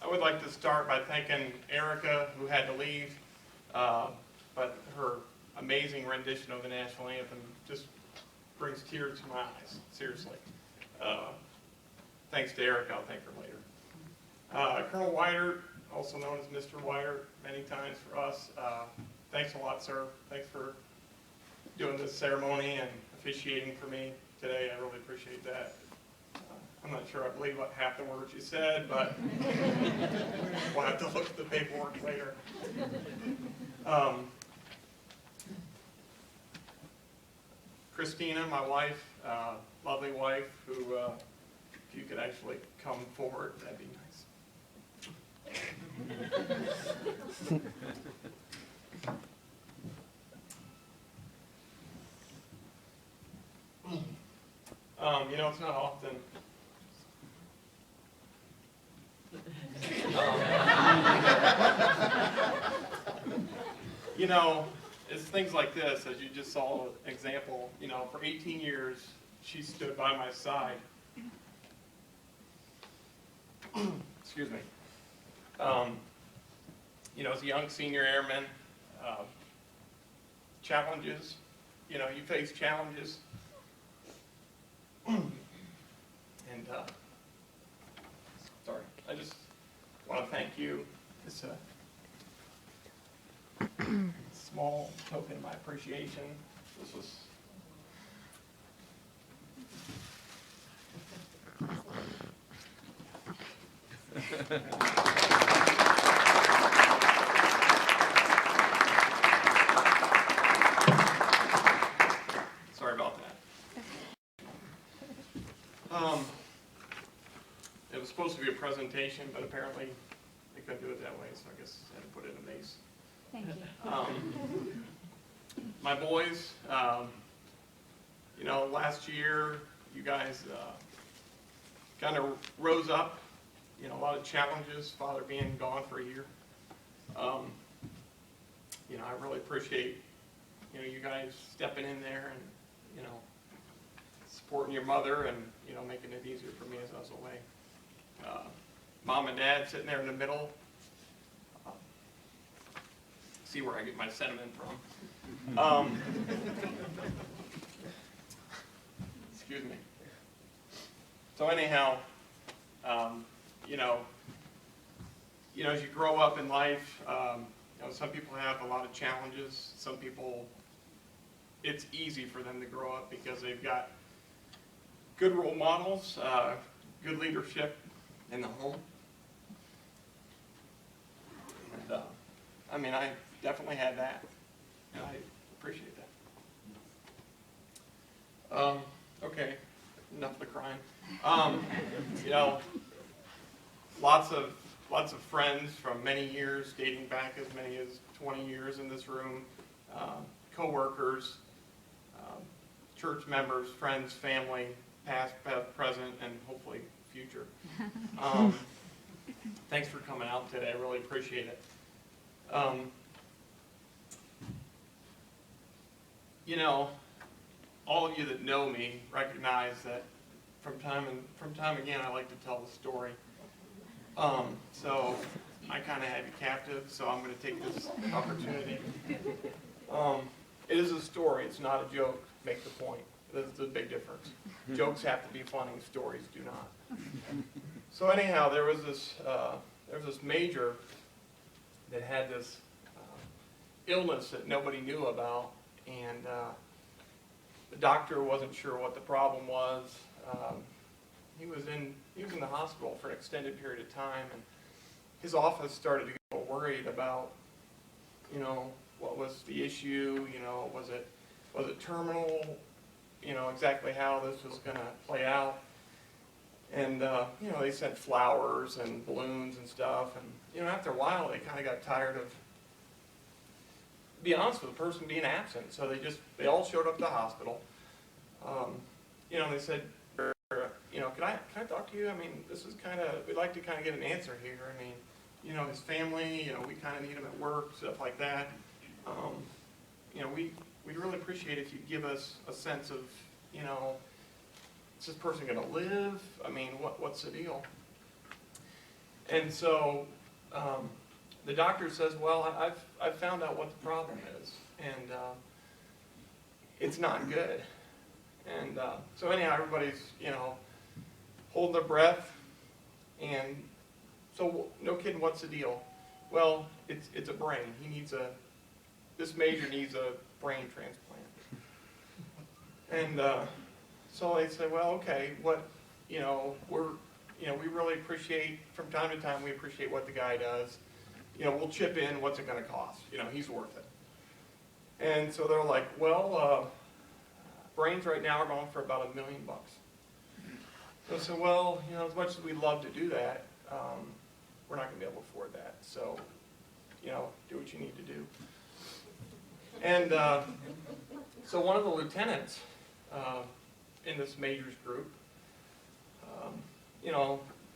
I would like to start by thanking Erica, who had to leave, but her amazing rendition of the national anthem just brings tears to my eyes, seriously. Thanks to Erica, I'll thank her later. Colonel Weidert, also known as Mr. Weidert many times for us, thanks a lot, sir. Thanks for doing this ceremony and officiating for me today. I really appreciate that. I'm not sure I believe what half the words you said, but we'll have to look at the paperwork later. Christina, my wife, lovely wife, who, if you could actually come forward, that'd be nice. You know, it's not often. You know, it's things like this, as you just saw an example. You know, for 18 years, she stood by my side. Excuse me. You know, as a young senior airman, challenges, you know, you face challenges. And, sorry, I just want to thank you. It's a small token of my appreciation. This was sorry about that. It was supposed to be a presentation, but apparently they couldn't do it that way, so I guess I had to put it in a vase. Thank you. My boys, you know, last year you guys kind of rose up, you know, a lot of challenges, father being gone for a year. You know, I really appreciate, you know, you guys stepping in there and, you know, supporting your mother and, you know, making it easier for me as I was away. Mom and Dad sitting there in the middle. See where I get my sentiment from. Excuse me. So anyhow, you know, as you grow up in life, you know, some people have a lot of challenges. Some people, it's easy for them to grow up because they've got good role models, good leadership in the home. And, I mean, I definitely had that, and I appreciate that. Okay, enough of the crying. You know, lots of friends from many years, dating back as many as 20 years in this room, co-workers, church members, friends, family, past, present, and hopefully future. Thanks for coming out today. I really appreciate it. You know, all of you that know me recognize that from time again, I like to tell the story. So I kind of had you captive, so I'm going to take this opportunity. It is a story. It's not a joke. Make the point. There's a big difference. Jokes have to be funny. Stories do not. So anyhow, there was this major that had this illness that nobody knew about, and the doctor wasn't sure what the problem was. He was in the hospital for an extended period of time, and his office started to get worried about, you know, what was the issue. You know, was it terminal? You know, exactly how this was going to play out. And, you know, they sent flowers and balloons and stuff. And, you know, after a while, they kind of got tired of, to be honest with the person being absent. So they all showed up to the hospital. You know, they said, you know, can I talk to you? I mean, this is we'd like to kind of get an answer here. I mean, you know, his family, you know, we kind of need him at work, stuff like that. You know, we'd really appreciate if you'd give us a sense of, you know, is this person going to live? I mean, what's the deal? And so the doctor says, well, I've found out what the problem is, and it's not good. And so anyhow, everybody's, holding their breath, and so no kidding, what's the deal? Well, it's a brain. This major needs a brain transplant. And so they say, well, okay, we really appreciate, from time to time, we appreciate what the guy does. We'll chip in, what's it going to cost? He's worth it. And so they're like, well, brains right now are going for about $1 million. So I said, well, as much as we'd love to do that, we're not going to be able to afford that. So, do what you need to do. And so one of the lieutenants in this majors group,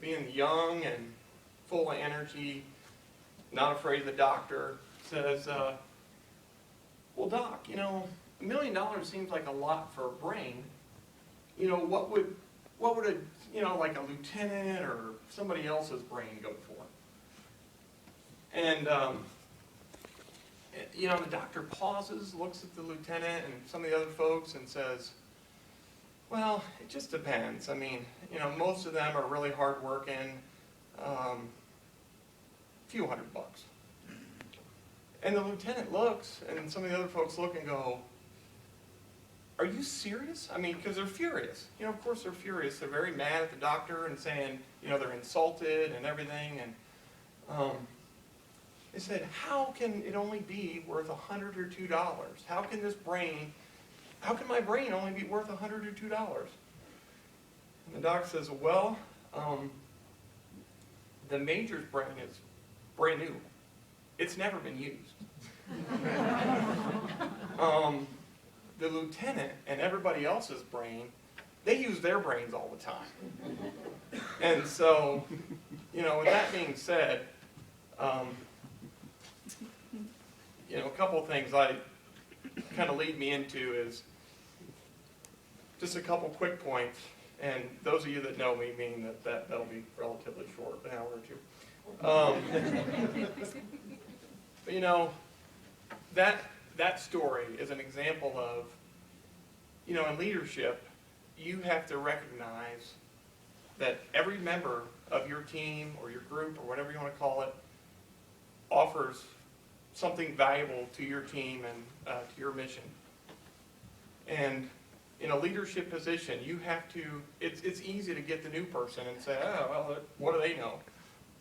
being young and full of energy, not afraid of the doctor, says, well, Doc, $1 million seems like a lot for a brain. What would like a lieutenant or somebody else's brain go for? And, the doctor pauses, looks at the lieutenant and some of the other folks and says, well, it just depends. I mean, most of them are really hardworking, few $100. And the lieutenant looks, and some of the other folks look and go, are you serious? I mean, because they're furious. Of course they're furious. They're very mad at the doctor and saying, they're insulted and everything. And they said, how can it only be worth $100 or $2? How can my brain only be worth $100 or $2? And the doc says, well, the major's brain is brand new. It's never been used. The lieutenant and everybody else's brain, they use their brains all the time. And so, with that being said, a couple of things I kind of lead me into is just a couple quick points, and those of you that know me mean that'll be relatively short, an hour or two. But that story is an example of, in leadership, you have to recognize that every member of your team or your group or whatever you want to call it offers something valuable to your team and to your mission. And in a leadership position, you have to, it's easy to get the new person and say, oh, well, what do they know?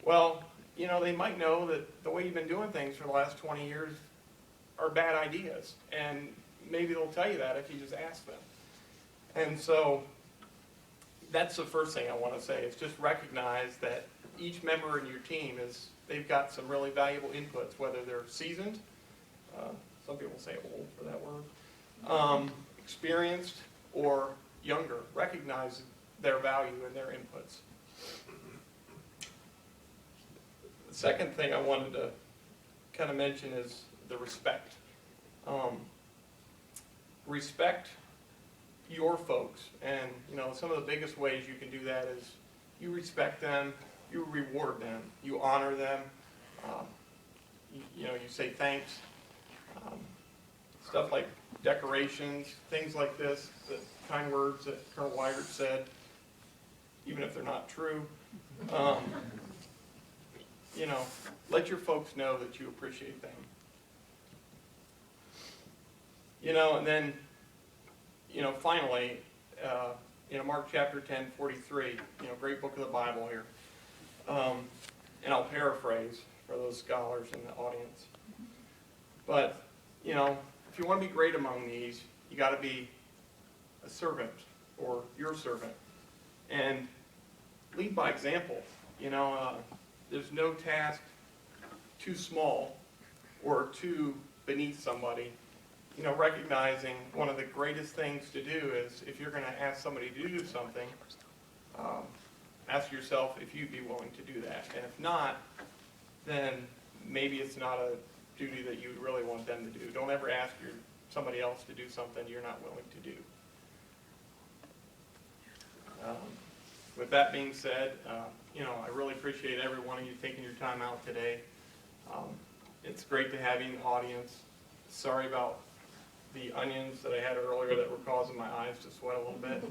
Well, they might know that the way you've been doing things for the last 20 years are bad ideas. And maybe they'll tell you that if you just ask them. And so that's the first thing I want to say, is just recognize that each member in your team they've got some really valuable inputs, whether they're seasoned, some people say old for that word, experienced, or younger. Recognize their value and their inputs. The second thing I wanted to kind of mention is the respect. Respect your folks, and some of the biggest ways you can do that is you respect them, you reward them, you honor them, you say thanks, stuff like decorations, things like this, the kind words that Colonel Weigert said, even if they're not true. Let your folks know that you appreciate them. And then, finally, Mark chapter 10:43, great book of the Bible here. And I'll paraphrase for those scholars in the audience. But, if you want to be great among these, you got to be a servant or your servant. And lead by example. There's no task too small or too beneath somebody. Recognizing one of the greatest things to do is, if you're going to ask somebody to do something, ask yourself if you'd be willing to do that. And if not, then maybe it's not a duty that you really want them to do. Don't ever ask somebody else to do something you're not willing to do. with that being said, I really appreciate every one of you taking your time out today. It's great to have you in the audience. Sorry about the onions that I had earlier that were causing my eyes to sweat a little bit.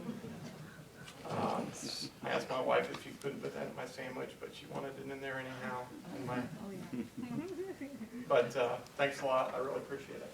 I asked my wife if she couldn't put that in my sandwich, but she wanted it in there anyhow. But thanks a lot. I really appreciate it.